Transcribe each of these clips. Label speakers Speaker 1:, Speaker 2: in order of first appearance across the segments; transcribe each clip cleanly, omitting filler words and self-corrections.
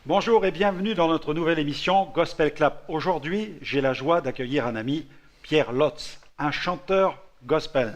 Speaker 1: Bonjour et bienvenue dans notre nouvelle émission Gospel Clap. Aujourd'hui, j'ai la joie d'accueillir un ami, Pierre Lotz, un chanteur gospel.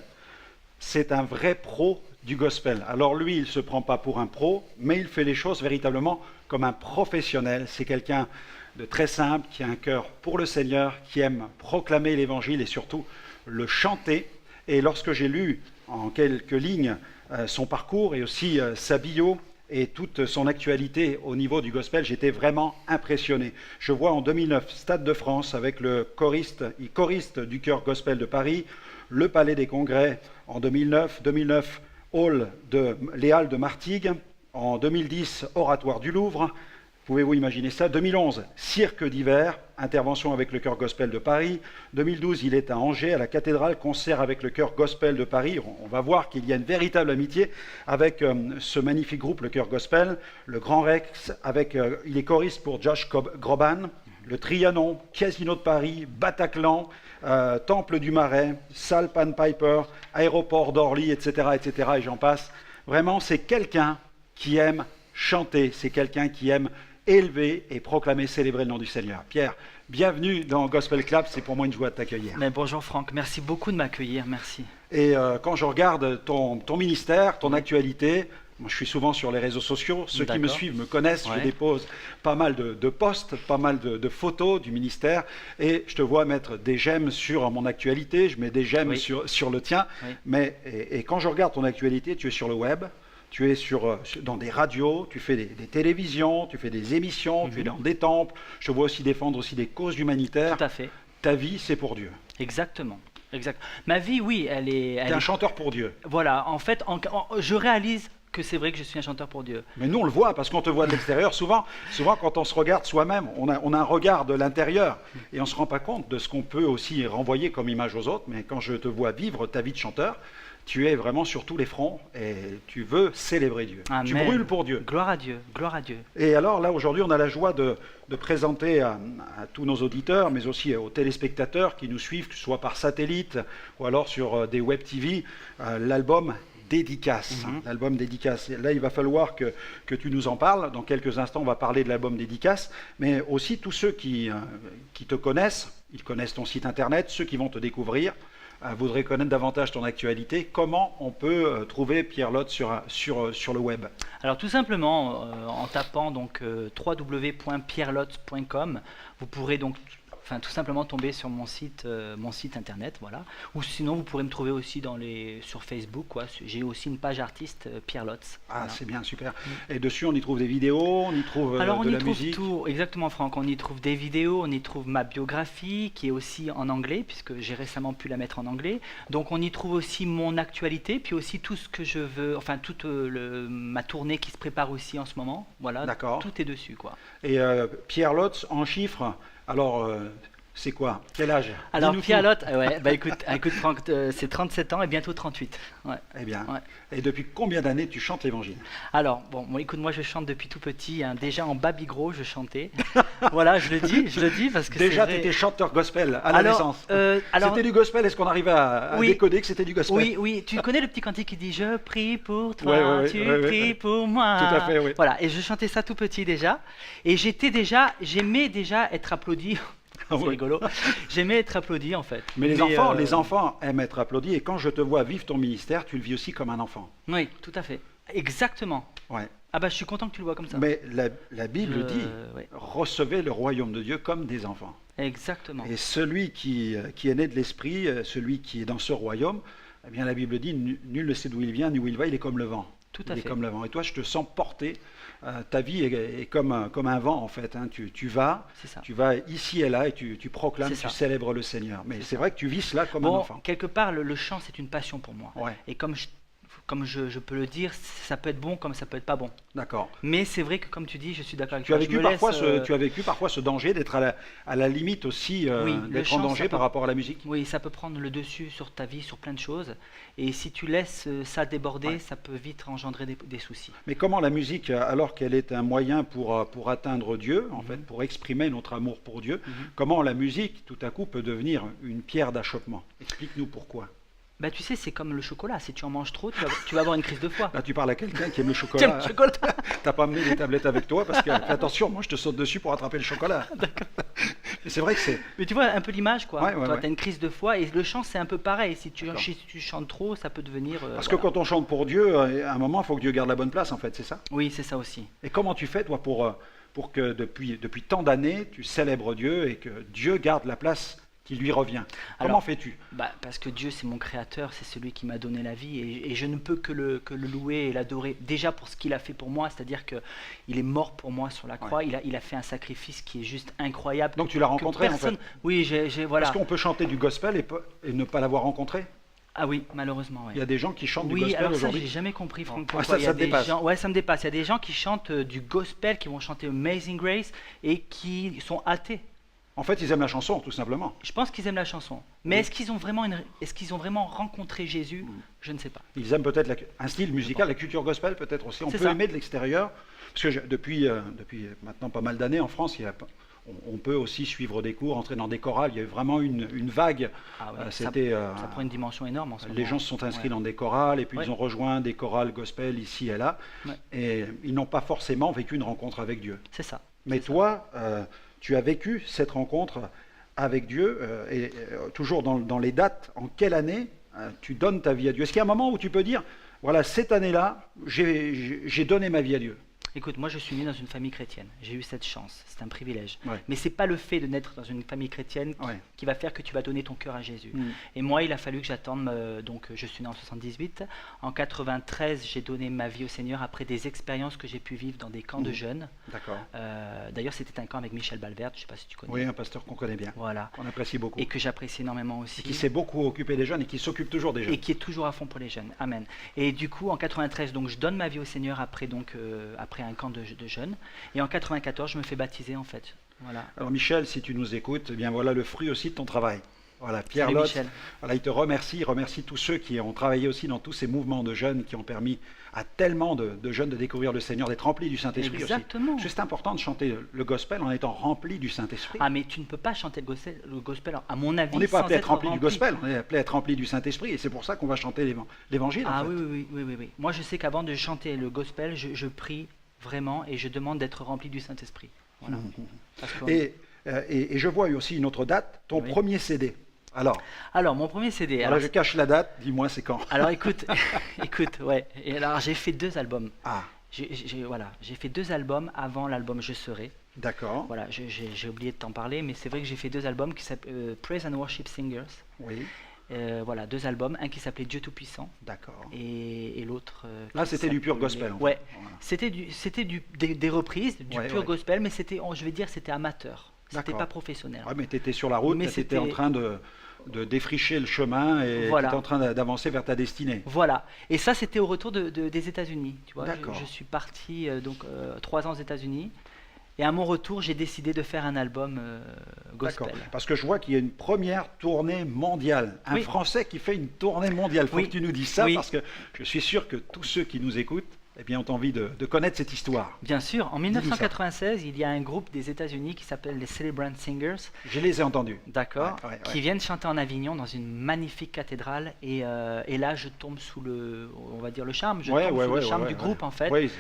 Speaker 1: C'est un vrai pro du gospel. Alors lui, il ne se prend pas pour un pro, mais il fait les choses véritablement comme un professionnel. C'est quelqu'un de très simple, qui a un cœur pour le Seigneur, qui aime proclamer l'évangile et surtout le chanter. Et lorsque j'ai lu en quelques lignes son parcours et aussi sa bio, et toute son actualité au niveau du gospel, j'étais vraiment impressionné. Je vois en 2009 Stade de France avec le choriste du chœur gospel de Paris, le Palais des Congrès en 2009 les Halles de Martigues, en 2010 Oratoire du Louvre. Pouvez-vous imaginer ça? 2011, Cirque d'hiver, intervention avec le chœur gospel de Paris. 2012, il est à Angers, à la cathédrale, concert avec le chœur gospel de Paris. On va voir qu'il y a une véritable amitié avec ce magnifique groupe, le chœur gospel. Le Grand Rex, il est choriste pour Josh Groban. Le Trianon, Casino de Paris, Bataclan, Temple du Marais, Salle Pan Piper, Aéroport d'Orly, etc., etc., et j'en passe. Vraiment, c'est quelqu'un qui aime chanter, c'est quelqu'un qui aime élever et proclamer, célébrer le nom du Seigneur. Pierre, bienvenue dans Gospel Clap, c'est pour moi une joie de t'accueillir.
Speaker 2: Mais bonjour Franck, merci beaucoup de m'accueillir, merci.
Speaker 1: Et quand je regarde ton ministère, ton actualité, moi je suis souvent sur les réseaux sociaux, ceux qui me suivent me connaissent, je dépose pas mal de posts, pas mal de photos du ministère, et je te vois mettre des j'aime sur mon actualité, je mets des j'aime sur le tien, et quand je regarde ton actualité, tu es sur le web, tu es dans des radios, tu fais des télévisions, tu fais des émissions, tu es dans des temples. Je te vois aussi défendre aussi des causes humanitaires.
Speaker 2: Tout à fait.
Speaker 1: Ta vie, c'est pour Dieu.
Speaker 2: Exactement. Exact. Ma vie, oui, elle est...
Speaker 1: Tu es un chanteur pour Dieu.
Speaker 2: Voilà, en fait, je réalise que c'est vrai que je suis un chanteur pour Dieu.
Speaker 1: Mais nous, on le voit, parce qu'on te voit de l'extérieur. Souvent, quand on se regarde soi-même, on a un regard de l'intérieur, et on ne se rend pas compte de ce qu'on peut aussi renvoyer comme image aux autres. Mais quand je te vois vivre ta vie de chanteur, tu es vraiment sur tous les fronts et tu veux célébrer Dieu.
Speaker 2: Amen.
Speaker 1: Tu brûles pour Dieu.
Speaker 2: Gloire à Dieu, gloire à Dieu.
Speaker 1: Et alors là, aujourd'hui, on a la joie de présenter à tous nos auditeurs, mais aussi aux téléspectateurs qui nous suivent, que ce soit par satellite ou alors sur des web TV, l'album Dédicace. L'album Dédicace. Là, il va falloir que tu nous en parles. Dans quelques instants, on va parler de l'album Dédicace, mais aussi tous ceux qui te connaissent, ils connaissent ton site internet, ceux qui vont te découvrir, voudraient connaître davantage ton actualité. Comment on peut trouver Pierre Lotz sur le web?
Speaker 2: Alors tout simplement, en tapant donc www.pierrelotz.com, vous pourrez donc tout simplement tomber sur mon site internet, voilà. Ou sinon, vous pourrez me trouver aussi sur Facebook, quoi. J'ai aussi une page artiste, Pierre Lotz.
Speaker 1: Ah,
Speaker 2: voilà.
Speaker 1: C'est bien, super. Et dessus, on y trouve des vidéos, on y trouve
Speaker 2: Alors,
Speaker 1: de la musique.
Speaker 2: On y trouve tout, exactement, Franck. On y trouve des vidéos, on y trouve ma biographie, qui est aussi en anglais, puisque j'ai récemment pu la mettre en anglais. Donc, on y trouve aussi mon actualité, puis aussi tout ce que je veux, enfin, toute ma tournée qui se prépare aussi en ce moment. Voilà,
Speaker 1: d'accord.
Speaker 2: Tout est dessus, quoi.
Speaker 1: Et Pierre Lotz, en chiffres, alors... c'est quoi? Quel âge?
Speaker 2: Alors Pierre Lotz, écoute Franck, c'est 37 ans et bientôt 38. Ouais.
Speaker 1: Eh bien,
Speaker 2: ouais.
Speaker 1: Et depuis combien d'années tu chantes l'évangile?
Speaker 2: Alors, écoute, moi je chante depuis tout petit, hein. Déjà en Babygros je chantais. Voilà, je le dis parce que
Speaker 1: déjà tu étais chanteur gospel à la naissance. C'était du gospel, est-ce qu'on arrivait à décoder que c'était du gospel?
Speaker 2: Oui, tu connais le petit cantique qui dit « Je prie pour toi, tu pries pour moi ».
Speaker 1: Tout à fait, oui.
Speaker 2: Voilà, et je chantais ça tout petit déjà. Et j'aimais déjà être applaudi. C'est rigolo. J'aimais être applaudi en fait.
Speaker 1: Mais les enfants aiment être applaudis, et quand je te vois vivre ton ministère, tu le vis aussi comme un enfant.
Speaker 2: Oui, tout à fait. Exactement.
Speaker 1: Ouais.
Speaker 2: Ah bah je suis content que tu le vois comme ça.
Speaker 1: Mais la Bible dit, recevez le royaume de Dieu comme des enfants.
Speaker 2: Exactement.
Speaker 1: Et celui qui est né de l'esprit, celui qui est dans ce royaume, eh bien la Bible dit, nul ne sait d'où il vient ni où il va, il est comme le vent.
Speaker 2: Tout à fait.
Speaker 1: Il est comme le vent. Et toi, je te sens porter. Ta vie est comme un vent en fait. Hein. Tu vas ici et là et tu proclames, tu célèbres le Seigneur. Mais c'est vrai que tu vis cela comme un enfant.
Speaker 2: Quelque part, le chant, c'est une passion pour moi.
Speaker 1: Ouais.
Speaker 2: Et comme je peux le dire, ça peut être bon comme ça peut être pas bon.
Speaker 1: D'accord.
Speaker 2: Mais c'est vrai que comme tu dis, je suis d'accord avec
Speaker 1: toi. Tu as vécu parfois ce danger d'être à la limite aussi, d'être en danger par rapport à la musique?
Speaker 2: Oui, ça peut prendre le dessus sur ta vie, sur plein de choses. Et si tu laisses ça déborder, ça peut vite engendrer des soucis.
Speaker 1: Mais comment la musique, alors qu'elle est un moyen pour atteindre Dieu, en fait, pour exprimer notre amour pour Dieu, comment la musique, tout à coup, peut devenir une pierre d'achoppement? Explique-nous pourquoi.
Speaker 2: Bah, tu sais, c'est comme le chocolat. Si tu en manges trop, tu vas avoir une crise de foie.
Speaker 1: Là, tu parles à quelqu'un qui aime le
Speaker 2: Tiens,
Speaker 1: chocolat.
Speaker 2: le chocolat.
Speaker 1: T'as pas amené les tablettes avec toi parce que, fais attention, moi je te saute dessus pour attraper le chocolat. Mais c'est vrai que c'est.
Speaker 2: Mais tu vois un peu l'image, quoi.
Speaker 1: Ouais, ouais,
Speaker 2: Toi,
Speaker 1: ouais.
Speaker 2: tu as une crise de foie et le chant, c'est un peu pareil.
Speaker 1: D'accord.
Speaker 2: Si tu chantes trop, ça peut devenir.
Speaker 1: Parce que quand on chante pour Dieu, à un moment, il faut que Dieu garde la bonne place, en fait, c'est ça?
Speaker 2: Oui, c'est ça aussi.
Speaker 1: Et comment tu fais, toi, pour que depuis tant d'années, tu célèbres Dieu et que Dieu garde la place qui lui revient? Comment
Speaker 2: Alors,
Speaker 1: fais-tu?
Speaker 2: Bah, parce que Dieu, c'est mon créateur, c'est celui qui m'a donné la vie et je ne peux que le louer et l'adorer. Déjà pour ce qu'il a fait pour moi, c'est-à-dire qu'il est mort pour moi sur la croix.
Speaker 1: Ouais.
Speaker 2: Il a fait un sacrifice qui est juste incroyable.
Speaker 1: Donc tu l'as
Speaker 2: que
Speaker 1: rencontré, en
Speaker 2: personne...
Speaker 1: fait.
Speaker 2: Oui, voilà.
Speaker 1: Est-ce qu'on peut chanter du gospel et ne pas l'avoir rencontré?
Speaker 2: Ah oui, malheureusement, oui.
Speaker 1: Il y a des gens qui chantent du
Speaker 2: Oui,
Speaker 1: gospel
Speaker 2: alors ça,
Speaker 1: aujourd'hui.
Speaker 2: j'ai jamais compris, Franck.
Speaker 1: Ouais,
Speaker 2: Pourquoi
Speaker 1: ça
Speaker 2: il y a
Speaker 1: te
Speaker 2: des
Speaker 1: dépasse.
Speaker 2: gens... Ouais, ça me dépasse. Il y a des gens qui chantent du gospel, qui vont chanter Amazing Grace et qui sont athées.
Speaker 1: En fait, ils aiment la chanson, tout simplement.
Speaker 2: Je pense qu'ils aiment la chanson. Mais
Speaker 1: Oui.
Speaker 2: est-ce qu'ils ont vraiment rencontré Jésus? Je ne sais pas.
Speaker 1: Ils aiment peut-être un style musical, la culture gospel peut-être aussi. On
Speaker 2: C'est
Speaker 1: peut
Speaker 2: ça.
Speaker 1: aimer de l'extérieur. Parce que depuis maintenant pas mal d'années en France, on peut aussi suivre des cours, entrer dans des chorales. Il y a eu vraiment une vague.
Speaker 2: Ah ouais,
Speaker 1: C'était,
Speaker 2: ça prend une dimension énorme en ce moment.
Speaker 1: les gens se sont inscrits
Speaker 2: Ouais.
Speaker 1: dans des chorales et puis
Speaker 2: Ouais.
Speaker 1: ils ont rejoint des chorales gospel ici et là.
Speaker 2: Ouais.
Speaker 1: Et ils n'ont pas forcément vécu une rencontre avec Dieu.
Speaker 2: C'est ça.
Speaker 1: Mais toi, tu as vécu cette rencontre avec Dieu, toujours dans les dates. En quelle année tu donnes ta vie à Dieu? Est-ce qu'il y a un moment où tu peux dire, voilà, cette année-là, j'ai donné ma vie à Dieu?
Speaker 2: Écoute, moi je suis né dans une famille chrétienne. J'ai eu cette chance. C'est un privilège.
Speaker 1: Ouais.
Speaker 2: Mais c'est pas le fait de naître dans une famille chrétienne
Speaker 1: Ouais.
Speaker 2: qui va faire que tu vas donner ton cœur à Jésus.
Speaker 1: Mm.
Speaker 2: Et moi, il a fallu que j'attende. Donc, je suis né en 78. En 93, j'ai donné ma vie au Seigneur après des expériences que j'ai pu vivre dans des camps de jeunes.
Speaker 1: D'accord.
Speaker 2: D'ailleurs, c'était un camp avec Michel Balverde. Je sais pas si tu connais.
Speaker 1: Oui, un pasteur qu'on connaît bien,
Speaker 2: Voilà.
Speaker 1: qu'on apprécie beaucoup.
Speaker 2: Et que j'apprécie énormément aussi.
Speaker 1: Et qui s'est beaucoup occupé des jeunes et qui s'occupe toujours des jeunes.
Speaker 2: Et qui est toujours à fond pour les jeunes. Amen. Et du coup, en 93, donc, je donne ma vie au Seigneur après, après un camp de jeunes. Et en 94, je me fais baptiser en fait. Voilà.
Speaker 1: Alors Michel, si tu nous écoutes, eh bien voilà le fruit aussi de ton travail. Voilà, Pierre
Speaker 2: Salut,
Speaker 1: Lotz,
Speaker 2: Michel.
Speaker 1: voilà, il te remercie, il remercie tous ceux qui ont travaillé aussi dans tous ces mouvements de jeunes qui ont permis à tellement de jeunes de découvrir le Seigneur, d'être remplis du Saint-Esprit aussi.
Speaker 2: Exactement.
Speaker 1: C'est important de chanter le gospel en étant rempli du Saint-Esprit.
Speaker 2: Ah, mais tu ne peux pas chanter le gospel, à mon avis,
Speaker 1: On n'est pas
Speaker 2: sans
Speaker 1: appelé à être
Speaker 2: être
Speaker 1: rempli du gospel, on est appelé à être rempli du Saint-Esprit et c'est pour ça qu'on va chanter l'évangile.
Speaker 2: Ah
Speaker 1: en fait.
Speaker 2: oui. Moi, je sais qu'avant de chanter le gospel, je prie vraiment et je demande d'être rempli du Saint-Esprit. Voilà. Parce que-
Speaker 1: Et je vois aussi une autre date, ton
Speaker 2: Oui.
Speaker 1: premier CD. Alors,
Speaker 2: mon premier CD.
Speaker 1: voilà,
Speaker 2: Alors,
Speaker 1: je cache la date, dis-moi c'est quand.
Speaker 2: alors, écoute, écoute, ouais. Et alors, j'ai fait 2 albums.
Speaker 1: Ah,
Speaker 2: J'ai fait 2 albums avant l'album Je serai.
Speaker 1: d'accord.
Speaker 2: Voilà, j'ai oublié de t'en parler, mais c'est vrai que j'ai fait 2 albums qui s'appellent Praise and Worship Singers.
Speaker 1: Oui,
Speaker 2: Voilà, 2 albums, un qui s'appelait Dieu Tout-Puissant
Speaker 1: d'accord.
Speaker 2: et l'autre.
Speaker 1: Là,
Speaker 2: qui
Speaker 1: c'était du pur
Speaker 2: s'appelait-
Speaker 1: gospel. En fait.
Speaker 2: Ouais,
Speaker 1: Voilà.
Speaker 2: c'était des reprises, du
Speaker 1: Ouais,
Speaker 2: pur
Speaker 1: ouais.
Speaker 2: gospel, mais je vais dire, c'était amateur. C'était
Speaker 1: D'accord.
Speaker 2: pas professionnel.
Speaker 1: Ouais, mais tu étais sur la route,
Speaker 2: Mais
Speaker 1: tu étais en
Speaker 2: c'était-
Speaker 1: train de défricher le chemin et tu
Speaker 2: Voilà.
Speaker 1: étais en train d'avancer vers ta destinée.
Speaker 2: Voilà. Et ça, c'était au retour des États-Unis. Tu vois,
Speaker 1: D'accord.
Speaker 2: je suis parti 3 ans aux États-Unis. Et à mon retour, j'ai décidé de faire un album gospel.
Speaker 1: D'accord. Parce que je vois qu'il y a une première tournée mondiale. Un
Speaker 2: Oui.
Speaker 1: Français qui fait une tournée mondiale. Il faut
Speaker 2: Oui.
Speaker 1: que tu nous dises ça
Speaker 2: Oui.
Speaker 1: parce que je suis sûr que tous ceux qui nous écoutent eh bien, ont envie de connaître cette histoire.
Speaker 2: Bien sûr, en
Speaker 1: Dis-nous ça.
Speaker 2: 1996, il y a un groupe des États-Unis qui s'appelle les Celebrant Singers,
Speaker 1: Je les ai entendus.
Speaker 2: d'accord,
Speaker 1: Ouais, ouais, ouais.
Speaker 2: qui viennent chanter en Avignon dans une magnifique cathédrale. Et là, je tombe sous on va dire le charme, je tombe sous le charme du groupe en fait.
Speaker 1: Ouais,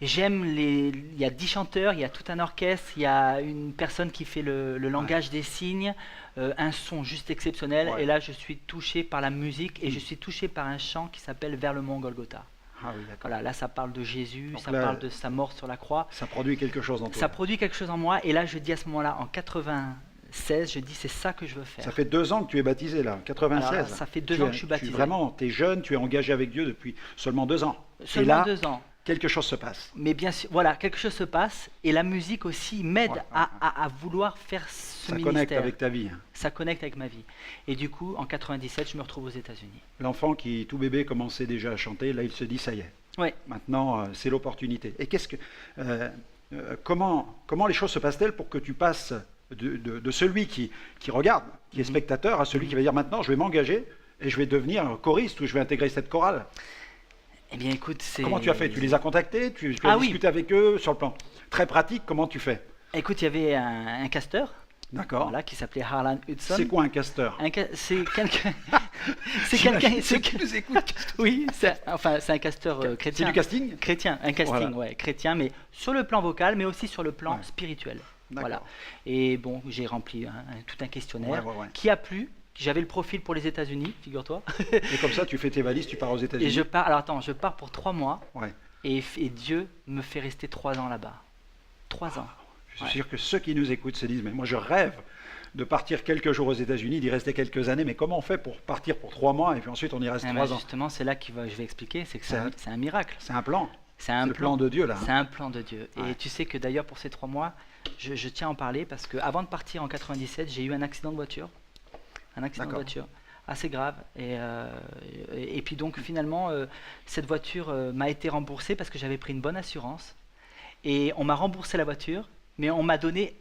Speaker 2: Et j'aime il y a 10 chanteurs, il y a tout un orchestre, il y a une personne qui fait le langage des signes, un son juste exceptionnel.
Speaker 1: Ouais.
Speaker 2: Et là, je suis touché par la musique et je suis touché par un chant qui s'appelle Vers le mont Golgotha.
Speaker 1: Ah oui, d'accord.
Speaker 2: Voilà, là, ça parle de Jésus,
Speaker 1: Donc
Speaker 2: ça
Speaker 1: là,
Speaker 2: parle de sa mort sur la croix.
Speaker 1: Ça produit quelque chose en toi.
Speaker 2: Ça produit quelque chose en moi. Et là, je dis à ce moment-là, en 96, je dis c'est ça que je veux faire.
Speaker 1: Ça fait 2 ans que tu es baptisé là, 96.
Speaker 2: Alors, ça fait 2 ans que je suis baptisé.
Speaker 1: Tu es jeune, tu es engagé avec Dieu depuis seulement 2 ans.
Speaker 2: Seulement
Speaker 1: Et là,
Speaker 2: 2 ans.
Speaker 1: quelque chose se passe.
Speaker 2: Mais bien sûr, voilà, quelque chose se passe. Et la musique aussi m'aide
Speaker 1: Ouais,
Speaker 2: à vouloir faire ce
Speaker 1: Ça
Speaker 2: ministère.
Speaker 1: connecte avec ta vie.
Speaker 2: Ça connecte avec ma vie. Et du coup, en 97, je me retrouve aux États-Unis.
Speaker 1: L'enfant qui, tout bébé, commençait déjà à chanter, là il se dit ça y est.
Speaker 2: Ouais.
Speaker 1: Maintenant, c'est l'opportunité. Et comment les choses se passent-elles pour que tu passes de celui qui regarde, qui est spectateur, à celui qui va dire maintenant je vais m'engager et je vais devenir choriste ou je vais intégrer cette chorale?
Speaker 2: Eh bien, écoute, c'est.
Speaker 1: Comment tu as fait? Tu les as contactés? Tu as
Speaker 2: Ah oui.
Speaker 1: discuté avec eux sur le plan très pratique? Comment tu fais?
Speaker 2: Écoute, il y avait un casteur,
Speaker 1: D'accord.
Speaker 2: voilà, qui s'appelait Harlan Hudson.
Speaker 1: C'est quoi un casteur?
Speaker 2: C'est quelqu'un. C'est quelqu'un.
Speaker 1: Ceux qui nous écoutent.
Speaker 2: Oui, c'est un casteur
Speaker 1: C'est
Speaker 2: chrétien.
Speaker 1: du casting?
Speaker 2: Chrétien, un casting,
Speaker 1: Voilà.
Speaker 2: ouais, chrétien, mais sur le plan vocal, mais aussi sur le plan
Speaker 1: Ouais.
Speaker 2: spirituel.
Speaker 1: D'accord.
Speaker 2: Voilà. Et bon, j'ai rempli tout un questionnaire
Speaker 1: Ouais.
Speaker 2: qui a plu. J'avais le profil pour les États-Unis, figure-toi.
Speaker 1: Et comme ça, tu fais tes valises, tu pars aux
Speaker 2: Et
Speaker 1: États-Unis.
Speaker 2: je pars. Alors attends, je pars pour 3 mois
Speaker 1: Ouais.
Speaker 2: et Dieu me fait rester 3 ans là-bas. 3 ans.
Speaker 1: Je suis
Speaker 2: Ouais.
Speaker 1: sûr que ceux qui nous écoutent se disent, mais moi je rêve de partir quelques jours aux États-Unis, d'y rester quelques années, mais comment on fait pour partir pour 3 mois et puis ensuite on y reste
Speaker 2: Eh ben,
Speaker 1: 3 ans?
Speaker 2: justement, c'est là que je vais expliquer, c'est que
Speaker 1: C'est un-
Speaker 2: c'est un miracle.
Speaker 1: C'est un plan.
Speaker 2: C'est un
Speaker 1: C'est le plan de Dieu là.
Speaker 2: C'est un plan de Dieu.
Speaker 1: Ouais.
Speaker 2: Et tu sais que d'ailleurs pour ces 3 mois, je tiens à en parler parce que avant de partir en 97, j'ai eu un accident de voiture. Un accident de
Speaker 1: D'accord.
Speaker 2: voiture assez grave. Et puis donc finalement, cette voiture m'a été remboursée parce que j'avais pris une bonne assurance. Et on m'a remboursé la voiture, mais on m'a donné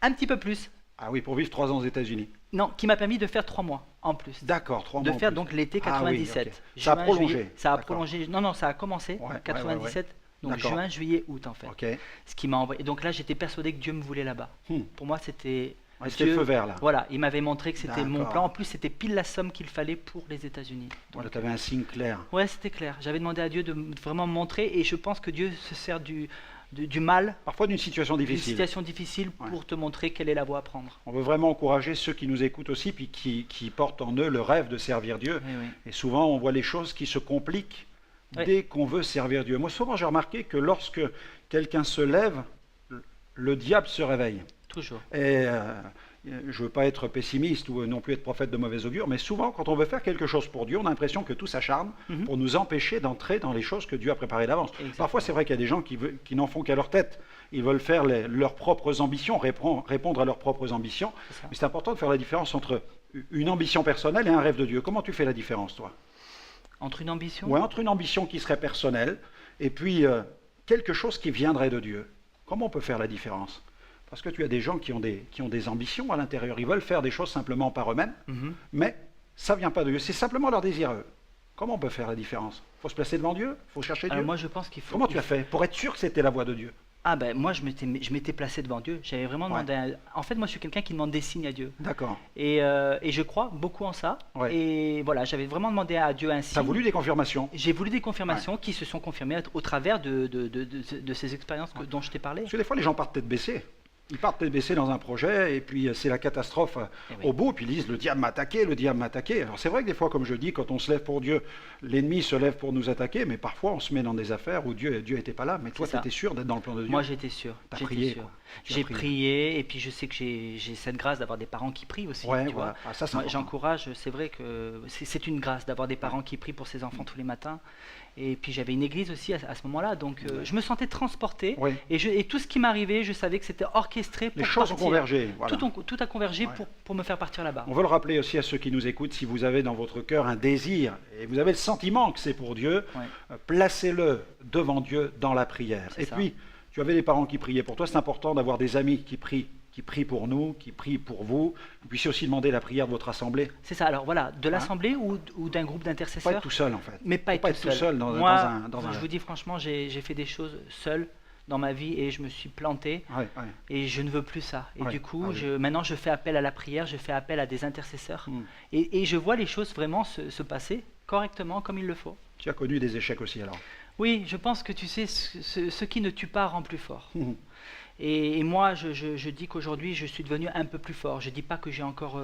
Speaker 2: un petit peu plus.
Speaker 1: Ah oui, pour vivre 3 ans aux États-Unis.
Speaker 2: Non, qui m'a permis de faire 3 mois en plus.
Speaker 1: D'accord, 3
Speaker 2: De
Speaker 1: mois. en
Speaker 2: faire
Speaker 1: plus.
Speaker 2: donc l'été
Speaker 1: Ah oui,
Speaker 2: 97.
Speaker 1: ok. Ça a
Speaker 2: Juin,
Speaker 1: prolongé.
Speaker 2: juillet, ça a
Speaker 1: D'accord.
Speaker 2: prolongé. Non, ça a commencé
Speaker 1: Ouais, ouais,
Speaker 2: 97. Donc
Speaker 1: D'accord.
Speaker 2: juin, juillet, août en fait.
Speaker 1: Ok.
Speaker 2: Ce qui m'a envoyé. Et donc là, j'étais persuadé que Dieu me voulait là-bas.
Speaker 1: Hmm.
Speaker 2: Pour moi, c'était.
Speaker 1: Ouais, c'était le feu vert là.
Speaker 2: Voilà, il m'avait montré que c'était mon
Speaker 1: D'accord.
Speaker 2: plan. En plus, c'était pile la somme qu'il fallait pour les États-Unis.
Speaker 1: Voilà, tu avais un signe clair.
Speaker 2: Ouais, c'était clair. J'avais demandé à Dieu de vraiment me montrer, et je pense que Dieu se sert du mal,
Speaker 1: Parfois d'une situation
Speaker 2: d'une
Speaker 1: difficile.
Speaker 2: situation difficile,
Speaker 1: Ouais.
Speaker 2: pour te montrer quelle est la voie à prendre.
Speaker 1: On veut vraiment encourager ceux qui nous écoutent aussi, puis qui portent en eux le rêve de servir Dieu.
Speaker 2: Oui, oui.
Speaker 1: Et souvent, on voit les choses qui se compliquent
Speaker 2: Ouais.
Speaker 1: dès qu'on veut servir Dieu. Moi, souvent, j'ai remarqué que lorsque quelqu'un se lève, le diable se réveille.
Speaker 2: Toujours.
Speaker 1: Et je ne veux pas être pessimiste ou non plus être prophète de mauvais augure, mais souvent, quand on veut faire quelque chose pour Dieu, on a l'impression que tout s'acharne
Speaker 2: Mhm.
Speaker 1: pour nous empêcher d'entrer dans les choses que Dieu a préparées d'avance.
Speaker 2: Exactement.
Speaker 1: Parfois, c'est vrai qu'il y a des gens qui n'en font qu'à leur tête. Ils veulent faire leurs propres ambitions, répondre à leurs propres ambitions.
Speaker 2: C'est ça.
Speaker 1: Mais c'est important de faire la différence entre une ambition personnelle et un rêve de Dieu. Comment tu fais la différence, toi?
Speaker 2: Entre une ambition.
Speaker 1: Ouais, entre une ambition qui serait personnelle et puis quelque chose qui viendrait de Dieu. Comment on peut faire la différence? Parce que tu as des gens qui ont des ambitions à l'intérieur. Ils veulent faire des choses simplement par eux-mêmes,
Speaker 2: Mhm.
Speaker 1: mais ça ne vient pas de Dieu. C'est simplement leur désir à eux. Comment on peut faire la différence? Il faut se placer devant Dieu? Il faut chercher Dieu?
Speaker 2: Alors moi, je pense qu'il faut.
Speaker 1: Comment tu as fait pour être sûr que c'était la voie de Dieu?
Speaker 2: Ah ben moi, je m'étais placé devant Dieu. J'avais vraiment
Speaker 1: Ouais.
Speaker 2: demandé. En fait, moi, je suis quelqu'un qui demande des signes à Dieu.
Speaker 1: D'accord.
Speaker 2: Et je crois beaucoup en ça.
Speaker 1: Ouais.
Speaker 2: Et voilà, j'avais vraiment demandé à Dieu un
Speaker 1: Tu
Speaker 2: signe.
Speaker 1: as voulu des confirmations?
Speaker 2: J'ai voulu des confirmations qui se sont confirmées au travers de ces expériences dont je t'ai parlé.
Speaker 1: Parce que des fois, les gens partent tête baissée. Ils partent tête baissée dans un projet, et puis c'est la catastrophe
Speaker 2: Eh oui.
Speaker 1: au bout, puis ils disent, le diable m'a attaqué, le diable m'a attaqué. Alors c'est vrai que des fois, comme je dis, quand on se lève pour Dieu, l'ennemi se lève pour nous attaquer, mais parfois on se met dans des affaires où Dieu n'était pas là. Mais toi,
Speaker 2: C'est
Speaker 1: tu
Speaker 2: ça.
Speaker 1: étais sûr d'être dans le plan de Dieu.
Speaker 2: Moi, j'étais sûr.
Speaker 1: T'as
Speaker 2: J'étais
Speaker 1: prié,
Speaker 2: sûr.
Speaker 1: quoi. Tu as
Speaker 2: J'ai
Speaker 1: prié.
Speaker 2: prié, et puis je sais que j'ai cette grâce d'avoir des parents qui prient aussi.
Speaker 1: Ouais,
Speaker 2: tu
Speaker 1: voilà.
Speaker 2: vois.
Speaker 1: Ah, ça, c'est
Speaker 2: Moi,
Speaker 1: important.
Speaker 2: j'encourage, c'est vrai que c'est une grâce d'avoir des parents qui prient pour ses enfants tous les matins. Et puis j'avais une église aussi à ce moment-là, donc je me sentais transporté.
Speaker 1: Ouais.
Speaker 2: Et tout ce qui m'arrivait, je savais que c'était orchestré pour
Speaker 1: Les choses ont
Speaker 2: partir.
Speaker 1: convergé. Voilà.
Speaker 2: Tout a convergé
Speaker 1: Ouais.
Speaker 2: pour me faire partir là-bas.
Speaker 1: On veut le rappeler aussi à ceux qui nous écoutent, si vous avez dans votre cœur un désir et vous avez le sentiment que c'est pour Dieu,
Speaker 2: Ouais.
Speaker 1: placez-le devant Dieu dans la prière.
Speaker 2: C'est
Speaker 1: Et
Speaker 2: ça.
Speaker 1: puis, tu avais des parents qui priaient pour toi, c'est important d'avoir des amis qui prient pour nous, qui prient pour vous. Vous puissiez aussi demander la prière de votre assemblée.
Speaker 2: C'est ça, alors voilà, de l'assemblée ou d'un groupe
Speaker 1: Pas
Speaker 2: d'intercesseurs.
Speaker 1: être tout seul en fait.
Speaker 2: Mais pas
Speaker 1: Faut
Speaker 2: être tout seul.
Speaker 1: dans
Speaker 2: Moi,
Speaker 1: dans un...
Speaker 2: je vous dis franchement, j'ai fait des choses seul dans ma vie et je me suis planté
Speaker 1: Ouais, ouais.
Speaker 2: et je ne veux plus ça. Et
Speaker 1: Ouais,
Speaker 2: du coup,
Speaker 1: ah oui.
Speaker 2: maintenant je fais appel à la prière, je fais appel à des intercesseurs
Speaker 1: Hmm.
Speaker 2: et je vois les choses vraiment se passer correctement comme il le faut.
Speaker 1: Tu as connu des échecs aussi alors.
Speaker 2: Oui, je pense que tu sais, ce qui ne tue pas rend plus fort.
Speaker 1: Mhm.
Speaker 2: Et moi, je dis qu'aujourd'hui, je suis devenu un peu plus fort. Je dis pas que j'ai encore...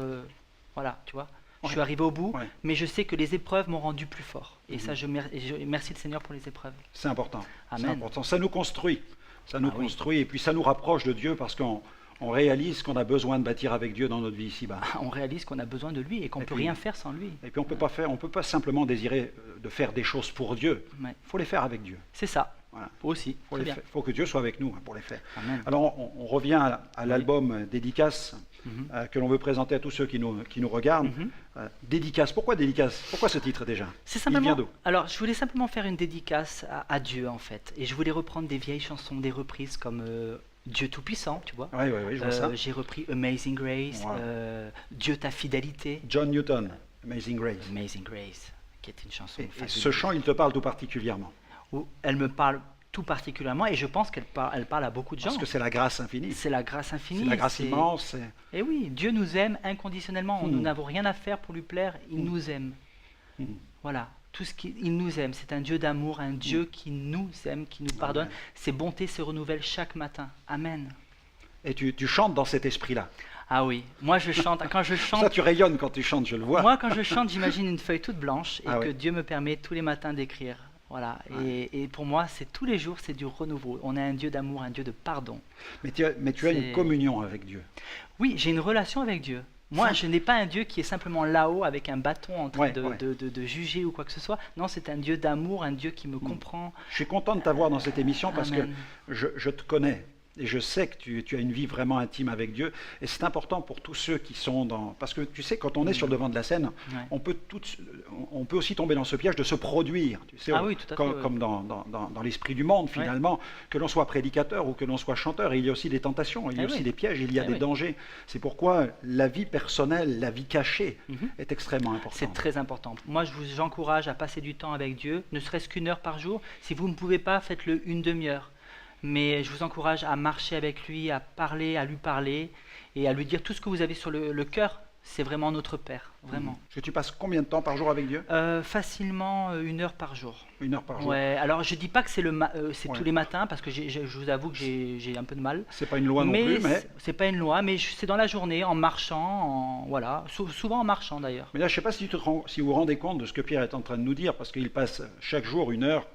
Speaker 2: voilà, tu vois. Je
Speaker 1: Ouais.
Speaker 2: suis arrivé au bout,
Speaker 1: Ouais.
Speaker 2: mais je sais que les épreuves m'ont rendu plus fort. Et
Speaker 1: Mhm.
Speaker 2: ça, je merci le Seigneur pour les épreuves.
Speaker 1: C'est important. C'est
Speaker 2: Amen.
Speaker 1: important. Ça nous construit. Ça nous
Speaker 2: Ah oui.
Speaker 1: construit et puis ça nous rapproche de Dieu parce qu'on réalise qu'on a besoin de bâtir avec Dieu dans notre vie ici-bas.
Speaker 2: On réalise qu'on a besoin de lui et qu'on
Speaker 1: Et
Speaker 2: peut
Speaker 1: puis-
Speaker 2: rien faire sans lui.
Speaker 1: Et puis on peut pas simplement désirer de faire des choses pour Dieu.
Speaker 2: Ouais.
Speaker 1: Il faut les faire avec Dieu.
Speaker 2: C'est ça.
Speaker 1: Voilà.
Speaker 2: Aussi.
Speaker 1: Faut,
Speaker 2: Très bien.
Speaker 1: faut que Dieu soit avec nous pour les faire.
Speaker 2: Amen.
Speaker 1: Alors on revient à l'album Dédicace
Speaker 2: Mhm.
Speaker 1: que l'on veut présenter à tous ceux qui nous regardent.
Speaker 2: Mhm.
Speaker 1: Dédicace, pourquoi Dédicace? Pourquoi ce titre déjà?
Speaker 2: C'est
Speaker 1: Il vient
Speaker 2: simplement.
Speaker 1: d'où?
Speaker 2: Alors, je voulais simplement faire une dédicace à Dieu en fait, et je voulais reprendre des vieilles chansons, des reprises comme Dieu tout-puissant, tu vois.
Speaker 1: Oui, je vois ça.
Speaker 2: J'ai repris Amazing Grace,
Speaker 1: Wow.
Speaker 2: Dieu ta fidélité,
Speaker 1: John Newton, Amazing Grace.
Speaker 2: Amazing Grace, qui est une chanson
Speaker 1: Et
Speaker 2: fabuleuse,
Speaker 1: ce chant, il te parle tout particulièrement.
Speaker 2: où elle me parle tout particulièrement, et je pense elle parle à beaucoup de gens.
Speaker 1: Parce que c'est la grâce infinie.
Speaker 2: C'est la grâce infinie.
Speaker 1: C'est la grâce immense.
Speaker 2: Et oui, Dieu nous aime inconditionnellement. Nous n'avons rien à faire pour lui plaire. Il nous aime. Voilà. Il nous aime. C'est un Dieu d'amour, un Dieu qui nous aime, qui nous pardonne.
Speaker 1: Amen.
Speaker 2: Ses bontés se renouvellent chaque matin. Amen.
Speaker 1: Et tu chantes dans cet esprit-là.
Speaker 2: Ah oui, moi je chante. Quand je chante,
Speaker 1: Ça, tu rayonnes quand tu chantes, je le vois.
Speaker 2: moi quand je chante, j'imagine une feuille toute blanche et
Speaker 1: Ah
Speaker 2: que
Speaker 1: oui.
Speaker 2: Dieu me permet tous les matins d'écrire. Voilà. Et pour moi, c'est tous les jours, c'est du renouveau. On a un Dieu d'amour, un Dieu de pardon.
Speaker 1: Mais tu as une communion avec Dieu.
Speaker 2: Oui, j'ai une relation avec Dieu. Moi, je n'ai pas un Dieu qui est simplement là-haut avec un bâton en train de juger ou quoi que ce soit. Non, c'est un Dieu d'amour, un Dieu qui me comprend.
Speaker 1: Je suis content de t'avoir dans cette émission parce
Speaker 2: Amen.
Speaker 1: que je te connais. Et je sais que tu as une vie vraiment intime avec Dieu. Et c'est important pour tous ceux qui sont dans... Parce que tu sais, quand on est sur le devant de la scène, on peut aussi tomber dans ce piège de se produire. Tu sais,
Speaker 2: Ah oui, tout à fait,
Speaker 1: comme dans l'esprit du monde, finalement. Que l'on soit prédicateur ou que l'on soit chanteur, il y a aussi des tentations, il y a aussi des pièges, il y a des dangers. C'est pourquoi la vie personnelle, la vie cachée est extrêmement importante.
Speaker 2: C'est très important. Moi, j'encourage à passer du temps avec Dieu, ne serait-ce qu'une heure par jour. Si vous ne pouvez pas, faites-le une demi-heure. Mais je vous encourage à marcher avec lui, à lui parler et à lui dire tout ce que vous avez sur le cœur. C'est vraiment notre Père, vraiment.
Speaker 1: Est-ce que tu passes combien de temps par jour avec Dieu?
Speaker 2: Facilement une heure par jour.
Speaker 1: Une heure par jour.
Speaker 2: Ouais. Alors je dis pas que c'est tous les matins parce que je vous avoue que j'ai un peu de mal.
Speaker 1: C'est pas une loi non plus, mais
Speaker 2: c'est pas une loi, mais c'est dans la journée, en marchant, voilà, souvent en marchant d'ailleurs.
Speaker 1: Mais là, je sais pas si vous vous rendez compte de ce que Pierre est en train de nous dire, parce qu'il passe chaque jour une heure.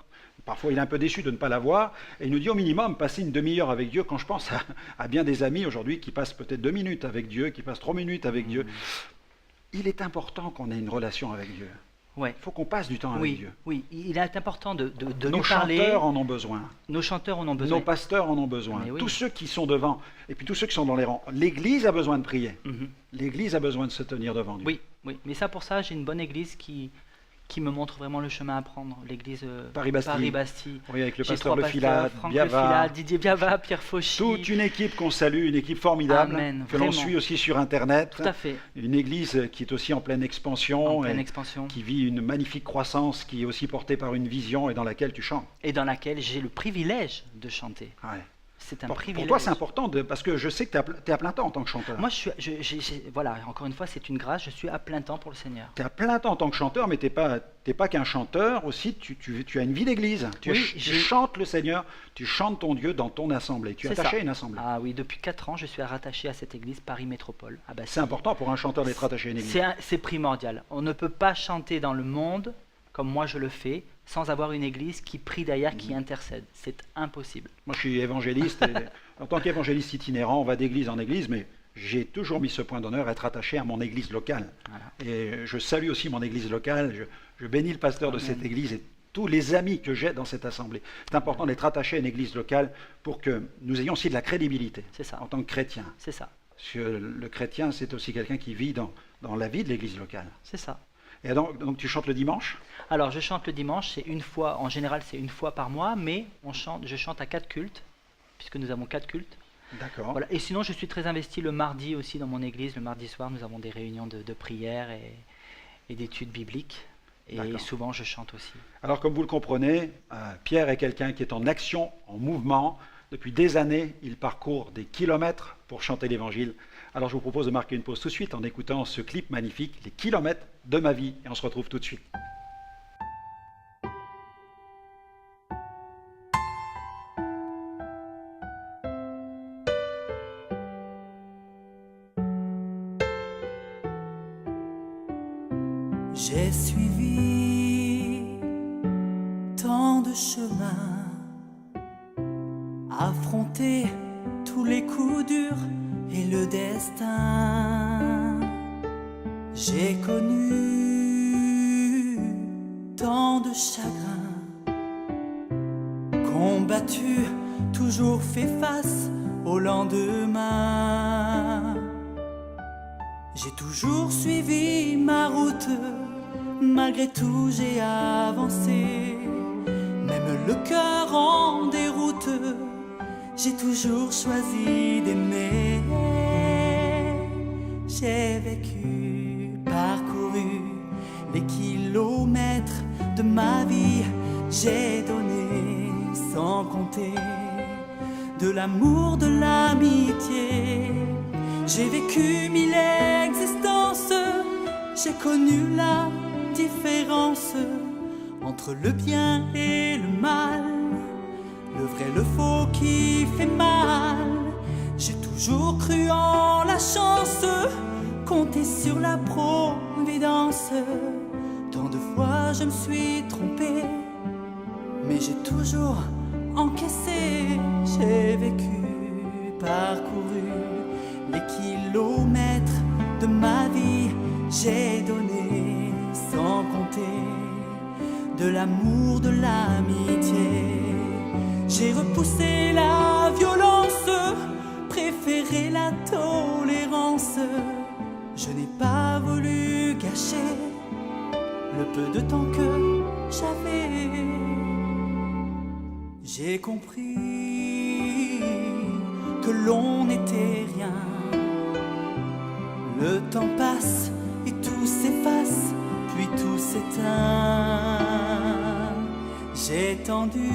Speaker 1: Parfois, il est un peu déçu de ne pas l'avoir. Et il nous dit au minimum, passer une demi-heure avec Dieu. Quand je pense à bien des amis aujourd'hui qui passent peut-être 2 minutes avec Dieu, qui passent 3 minutes avec Dieu. Il est important qu'on ait une relation avec Dieu.
Speaker 2: Ouais.
Speaker 1: Il faut qu'on passe du temps avec Dieu.
Speaker 2: Oui, il est important de
Speaker 1: Nos
Speaker 2: lui parler.
Speaker 1: Nos chanteurs en ont besoin.
Speaker 2: Nos chanteurs en ont besoin.
Speaker 1: Nos pasteurs en ont besoin. Tous ceux qui sont devant, et puis tous ceux qui sont dans les rangs. L'Église a besoin de prier. L'Église a besoin de se tenir devant Dieu.
Speaker 2: Oui. Mais pour ça, j'ai une bonne Église qui me montre vraiment le chemin à prendre, l'église Paris-Bastille.
Speaker 1: Oui, avec le
Speaker 2: J'ai
Speaker 1: pasteur
Speaker 2: 3
Speaker 1: Lefila,
Speaker 2: Franck
Speaker 1: Biava.
Speaker 2: Lefila, Didier Biava, Pierre Fauchy.
Speaker 1: Toute une équipe qu'on salue, une équipe formidable,
Speaker 2: Amen,
Speaker 1: que l'on
Speaker 2: vraiment.
Speaker 1: suit aussi sur Internet.
Speaker 2: Tout à fait.
Speaker 1: Une église qui est aussi en pleine expansion, qui vit une magnifique croissance, qui est aussi portée par une vision et dans laquelle tu chantes.
Speaker 2: Et dans laquelle j'ai le privilège de chanter.
Speaker 1: Ouais.
Speaker 2: C'est un
Speaker 1: Pour
Speaker 2: privilège.
Speaker 1: toi, c'est important, parce que je sais que tu es à plein temps en tant que chanteur.
Speaker 2: Moi, voilà, encore une fois, c'est une grâce, je suis à plein temps pour le Seigneur.
Speaker 1: Tu es à plein temps en tant que chanteur, mais tu n'es pas qu'un chanteur, aussi tu as une vie d'église. Tu chantes le Seigneur, tu chantes ton Dieu dans ton assemblée. Tu es attaché à une assemblée.
Speaker 2: Ah oui, depuis 4 ans, je suis rattaché à cette église Paris Métropole, à Bastille.
Speaker 1: C'est important pour un chanteur d'être attaché à une église.
Speaker 2: C'est primordial. On ne peut pas chanter dans le monde, comme moi je le fais, sans avoir une église qui prie derrière, qui intercède. C'est impossible.
Speaker 1: Moi, je suis évangéliste. En tant qu'évangéliste itinérant, on va d'église en église, mais j'ai toujours mis ce point d'honneur, être attaché à mon église locale. Voilà. Et je salue aussi mon église locale. Je bénis le pasteur de cette église et tous les amis que j'ai dans cette assemblée. C'est important d'être attaché à une église locale pour que nous ayons aussi de la crédibilité en tant que chrétien.
Speaker 2: C'est ça.
Speaker 1: Parce que le chrétien, c'est aussi quelqu'un qui vit dans la vie de l'église locale.
Speaker 2: C'est ça.
Speaker 1: Et donc tu chantes le dimanche?
Speaker 2: Alors je chante le dimanche, en général c'est une fois par mois, mais je chante à 4 cultes, puisque nous avons 4 cultes.
Speaker 1: D'accord.
Speaker 2: Voilà. Et sinon je suis très investi le mardi aussi dans mon église. Le mardi soir nous avons des réunions de prière et d'études bibliques. Et souvent je chante aussi.
Speaker 1: Alors comme vous le comprenez, Pierre est quelqu'un qui est en action, en mouvement. Depuis des années, il parcourt des kilomètres pour chanter l'évangile. Alors je vous propose de marquer une pause tout de suite en écoutant ce clip magnifique, Les kilomètres de ma vie. Et on se retrouve tout de suite.
Speaker 3: J'ai suivi tant de chemins, affronté tous les coups durs et le destin. J'ai connu tant de chagrins, combattu, toujours fait face au lendemain. J'ai toujours suivi ma route, malgré tout j'ai avancé. Même le cœur en déroute, j'ai toujours choisi d'aimer. J'ai vécu, parcouru les kilomètres de ma vie. J'ai donné sans compter de l'amour, de l'amitié. J'ai vécu 1000 existences, j'ai connu la différence entre le bien et le mal, le vrai, le faux qui fait mal. J'ai toujours cru en la chance, compté sur la providence. Tant de fois je me suis trompé, mais j'ai toujours encaissé. J'ai vécu, parcouru les kilomètres de ma vie. J'ai donné sans compter de l'amour, de l'amitié. J'ai repoussé la violence, préféré la tolérance. Je n'ai pas voulu gâcher le peu de temps que j'avais. J'ai compris que l'on n'était rien. Le temps passe et tout s'efface, puis tout s'éteint. J'ai tendu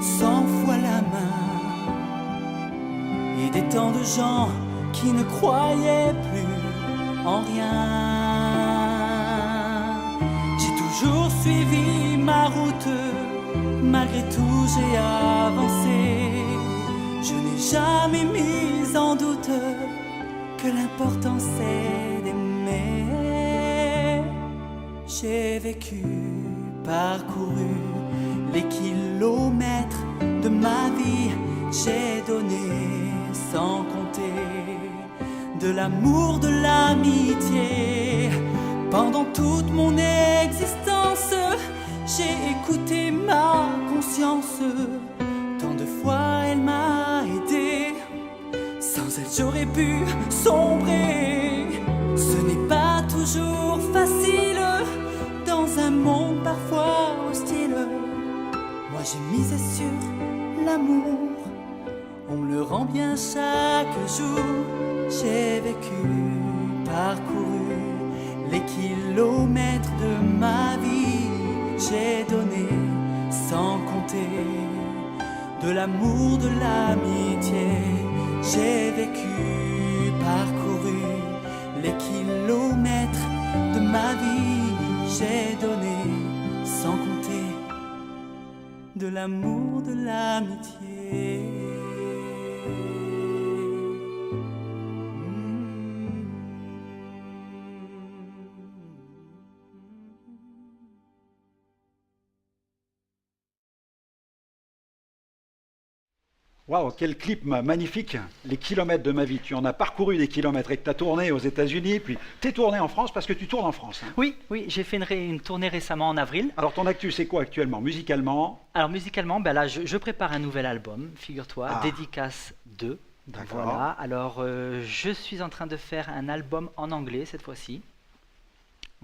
Speaker 3: 100 fois la main, et des temps de gens qui ne croyaient plus en rien. J'ai toujours suivi ma route, malgré tout j'ai avancé. Je n'ai jamais mis en doute que l'important c'est d'aimer. J'ai vécu, parcouru les kilomètres de ma vie. J'ai donné sans compter de l'amour, de l'amitié. Pendant toute mon existence, j'ai écouté ma conscience. Tant de fois elle m'a aidé, sans elle j'aurais pu sombrer. Ce n'est pas toujours facile dans un monde parfois hostile. Moi j'ai misé sur l'amour, on me le rend bien chaque jour. J'ai vécu, parcouru les kilomètres de ma vie. J'ai donné sans compter de l'amour, de l'amitié. J'ai vécu, parcouru les kilomètres de ma vie. J'ai donné sans compter de l'amour, de l'amitié.
Speaker 1: Waouh, quel clip magnifique, les kilomètres de ma vie. Tu en as parcouru des kilomètres et que tu as tourné aux États-Unis, puis tu es tourné en France parce que tu tournes en France. Hein.
Speaker 2: Oui, oui, j'ai fait une tournée récemment en avril.
Speaker 1: Alors ton actu, c'est quoi actuellement, musicalement?
Speaker 2: Alors musicalement, ben là, je prépare un nouvel album, figure-toi,
Speaker 1: Ah.
Speaker 2: Dédicace 2.
Speaker 1: D'accord.
Speaker 2: Voilà, alors je suis en train de faire un album en anglais cette fois-ci.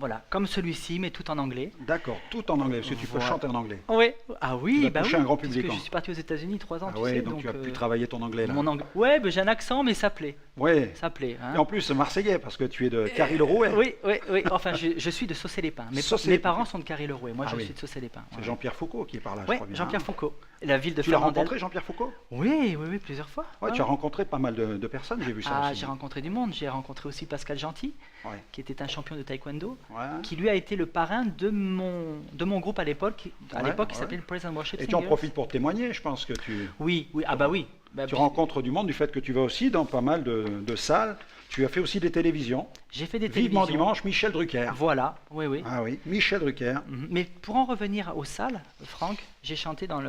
Speaker 2: Voilà, comme celui-ci, mais tout en anglais.
Speaker 1: D'accord, tout en anglais, parce que tu peux
Speaker 2: Voilà.
Speaker 1: chanter en anglais.
Speaker 2: Oui, ah
Speaker 1: Tu
Speaker 2: oui,
Speaker 1: vas
Speaker 2: bah
Speaker 1: toucher
Speaker 2: oui,
Speaker 1: un grand
Speaker 2: parce
Speaker 1: public,
Speaker 2: que
Speaker 1: hein.
Speaker 2: je suis parti aux États-Unis 3 ans,
Speaker 1: Ah
Speaker 2: tu
Speaker 1: ouais,
Speaker 2: sais,
Speaker 1: donc tu as pu travailler ton anglais là.
Speaker 2: mon anglais. Ouais, ben j'ai un accent, mais ça plaît.
Speaker 1: Ouais.
Speaker 2: Ça plaît. Hein.
Speaker 1: Et en plus, marseillais, parce que tu es de Carry-le-Rouet.
Speaker 2: Oui, oui, oui. Enfin, je suis de Saucé-les-Pins. Mes
Speaker 1: Saucé-les-Pins.
Speaker 2: parents sont de Carry-le-Rouet. Moi,
Speaker 1: Ah
Speaker 2: je
Speaker 1: oui.
Speaker 2: suis de Saucé-les-Pins.
Speaker 1: C'est
Speaker 2: Ouais.
Speaker 1: Jean-Pierre Foucault qui est par là, je
Speaker 2: Ouais,
Speaker 1: crois bien.
Speaker 2: Jean-Pierre
Speaker 1: hein.
Speaker 2: Foucault. La ville de
Speaker 1: Tu l'as
Speaker 2: Fernandel.
Speaker 1: rencontré, Jean-Pierre Foucault?
Speaker 2: Oui, oui, oui, plusieurs fois.
Speaker 1: Ouais,
Speaker 2: Ouais.
Speaker 1: tu as rencontré pas mal de personnes, j'ai vu ça
Speaker 2: Ah,
Speaker 1: aussi.
Speaker 2: j'ai rencontré du monde. J'ai rencontré aussi Pascal Gentil,
Speaker 1: Ouais.
Speaker 2: qui était un champion de taekwondo,
Speaker 1: Ouais.
Speaker 2: qui lui a été le parrain de mon groupe à l'époque, qui
Speaker 1: Ouais,
Speaker 2: s'appelait le Praise and Worship
Speaker 1: Et tu en
Speaker 2: Singers.
Speaker 1: profites pour témoigner, je pense que tu
Speaker 2: Oui, oui, ah bah oui. Bah,
Speaker 1: tu rencontres du monde du fait que tu vas aussi dans pas mal de salles. Tu as fait aussi des télévisions.
Speaker 2: J'ai fait des
Speaker 1: Vivement
Speaker 2: télévisions.
Speaker 1: dimanche, Michel Drucker.
Speaker 2: Voilà, oui, oui.
Speaker 1: Ah oui, Michel Drucker.
Speaker 2: Mais pour en revenir aux salles, Franck, j'ai chanté dans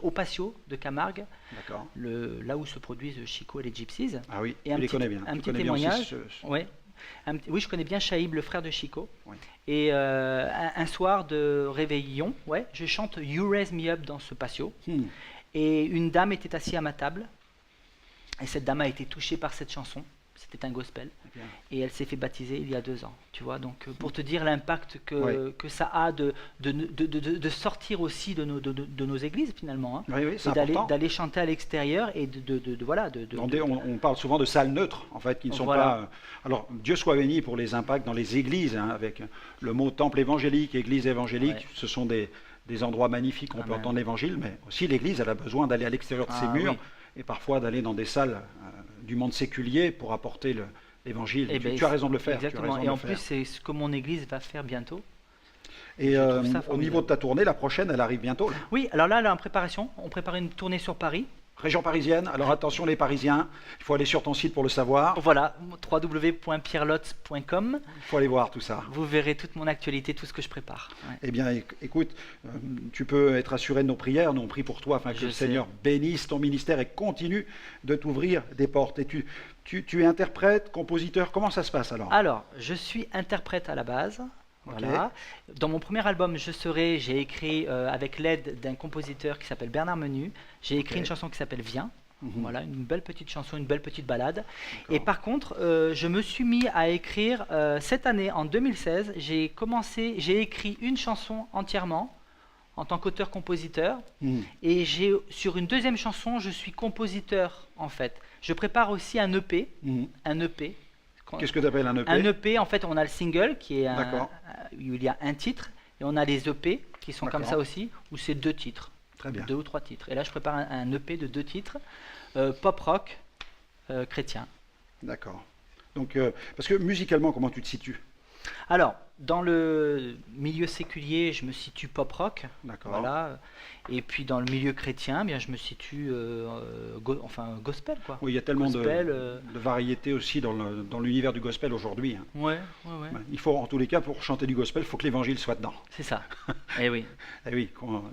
Speaker 2: au Patio de Camargue,
Speaker 1: D'accord.
Speaker 2: là où se produisent Chico et les Gypsies.
Speaker 1: Ah oui,
Speaker 2: Et
Speaker 1: tu
Speaker 2: un
Speaker 1: les
Speaker 2: petit-
Speaker 1: connais bien.
Speaker 2: un
Speaker 1: Tu
Speaker 2: petit
Speaker 1: connais bien aussi
Speaker 2: témoignage. Ouais. Oui, je connais bien Chaïb, le frère de Chico.
Speaker 1: Oui.
Speaker 2: Et un soir de réveillon, ouais, je chante You Raise Me Up dans ce patio. Et une dame était assise à ma table. Et cette dame a été touchée par cette chanson. C'était un gospel.
Speaker 1: Eh bien.
Speaker 2: Et elle s'est fait baptiser il y a 2 ans. Tu vois, donc pour te dire l'impact
Speaker 1: Ouais.
Speaker 2: que ça a de sortir aussi de nos églises finalement. Hein.
Speaker 1: Oui, oui, c'est
Speaker 2: Et
Speaker 1: important.
Speaker 2: d'aller chanter à l'extérieur et voilà.
Speaker 1: On parle souvent de salles neutres, en fait, qui ne sont
Speaker 2: Voilà.
Speaker 1: pas. Alors, Dieu soit béni pour les impacts dans les églises, hein, avec le mot temple évangélique, église évangélique.
Speaker 2: Ouais.
Speaker 1: Ce sont des des endroits magnifiques où on peut
Speaker 2: Amen.
Speaker 1: entendre l'évangile, mais aussi l'Église, elle a besoin d'aller à l'extérieur de ses murs
Speaker 2: oui.
Speaker 1: et parfois d'aller dans des salles du monde séculier pour apporter l'évangile.
Speaker 2: Eh
Speaker 1: Tu,
Speaker 2: ben,
Speaker 1: tu as raison de le faire. tu as
Speaker 2: Exactement.
Speaker 1: raison
Speaker 2: Et
Speaker 1: de
Speaker 2: en
Speaker 1: le faire.
Speaker 2: plus, c'est ce que mon église va faire bientôt.
Speaker 1: Et
Speaker 2: je trouve ça
Speaker 1: au
Speaker 2: formidable.
Speaker 1: niveau de ta tournée, la prochaine, elle arrive bientôt. Là.
Speaker 2: Oui, alors là, elle est en préparation. On prépare une tournée sur Paris.
Speaker 1: Région parisienne, alors attention les Parisiens, il faut aller sur ton site pour le savoir,
Speaker 2: Voilà, www.pierrelotz.com.
Speaker 1: il faut aller voir tout ça.
Speaker 2: Vous verrez toute mon actualité, tout ce que je prépare. Ouais.
Speaker 1: Eh bien, écoute, tu peux être assuré de nos prières, nous on prie pour toi afin que
Speaker 2: Je
Speaker 1: le
Speaker 2: sais.
Speaker 1: Seigneur bénisse ton ministère et continue de t'ouvrir des portes. Et tu es interprète, compositeur, comment ça se passe alors?
Speaker 2: Alors, je suis interprète à la base.
Speaker 1: Ok.
Speaker 2: Voilà. Dans mon premier album, j'ai écrit avec l'aide d'un compositeur qui s'appelle Bernard Menu. J'ai écrit
Speaker 1: Ok.
Speaker 2: une chanson qui s'appelle Viens.
Speaker 1: Mhm.
Speaker 2: Voilà, une belle petite chanson, une belle petite balade. Et par contre, je me suis mis à écrire cette année, en 2016, j'ai écrit une chanson entièrement en tant qu'auteur-compositeur.
Speaker 1: Mhm.
Speaker 2: Et sur une deuxième chanson, je suis compositeur en fait. Je prépare aussi un EP.
Speaker 1: Mhm.
Speaker 2: Un EP.
Speaker 1: Qu'est-ce que tu appelles un EP?
Speaker 2: Un EP, en fait, on a le single qui est
Speaker 1: D'accord.
Speaker 2: où il y a un titre, et on a les EP qui sont comme
Speaker 1: D'accord.
Speaker 2: ça aussi, où c'est 2 titres,
Speaker 1: Très bien.
Speaker 2: 2 ou 3 titres. Et là, je prépare un EP de 2 titres, pop rock chrétien.
Speaker 1: D'accord. Donc, parce que musicalement, comment tu te situes?
Speaker 2: Alors, dans le milieu séculier, je me situe pop rock,
Speaker 1: D'accord.
Speaker 2: voilà. Et puis dans le milieu chrétien, eh bien, je me situe gospel, quoi.
Speaker 1: Oui, il y a tellement
Speaker 2: Gospel,
Speaker 1: de variétés aussi dans l'univers du gospel aujourd'hui. Hein.
Speaker 2: Ouais.
Speaker 1: Ouais. Il faut, en tous les cas, pour chanter du gospel, il faut que l'évangile soit dedans.
Speaker 2: C'est ça. Eh oui.
Speaker 1: Eh oui,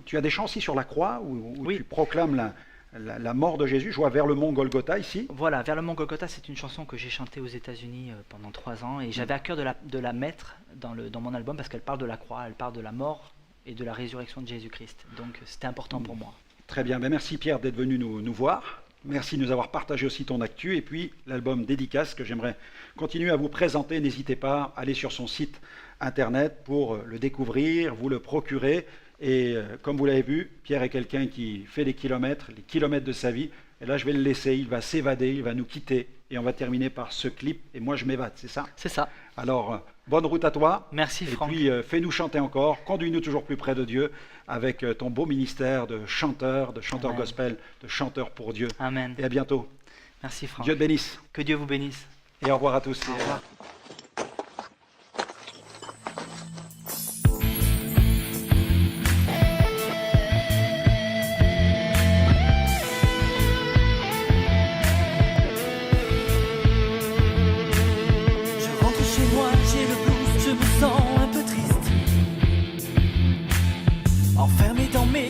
Speaker 1: tu as des chants aussi sur la croix où
Speaker 2: Oui.
Speaker 1: tu proclames la mort de Jésus. Je vois vers le mont Golgotha ici.
Speaker 2: Voilà, Vers le mont Golgotha, c'est une chanson que j'ai chantée aux États-Unis pendant 3 ans et j'avais à cœur de la mettre dans mon album parce qu'elle parle de la croix, elle parle de la mort et de la résurrection de Jésus-Christ. Donc c'était important pour moi.
Speaker 1: Très bien. Ben, merci Pierre d'être venu nous voir. Merci de nous avoir partagé aussi ton actu et puis l'album Dédicace que j'aimerais continuer à vous présenter. N'hésitez pas à aller sur son site internet pour le découvrir, vous le procurer. Et comme vous l'avez vu, Pierre est quelqu'un qui fait les kilomètres de sa vie. Et là, je vais le laisser, il va s'évader, il va nous quitter. Et on va terminer par ce clip. Et moi, je m'évade, c'est ça?
Speaker 2: C'est ça.
Speaker 1: Alors, bonne route à toi.
Speaker 2: Merci
Speaker 1: Et
Speaker 2: Franck.
Speaker 1: puis, fais-nous chanter encore. Conduis-nous toujours plus près de Dieu avec ton beau ministère de chanteur
Speaker 2: Amen.
Speaker 1: gospel, de chanteur pour Dieu.
Speaker 2: Amen.
Speaker 1: Et à bientôt.
Speaker 2: Merci Franck.
Speaker 1: Dieu te bénisse.
Speaker 2: Que Dieu vous bénisse.
Speaker 1: Et au revoir à tous.
Speaker 2: Au revoir.
Speaker 3: Je rentre chez moi, j'ai le blues, je me sens un peu triste. Enfermé dans mes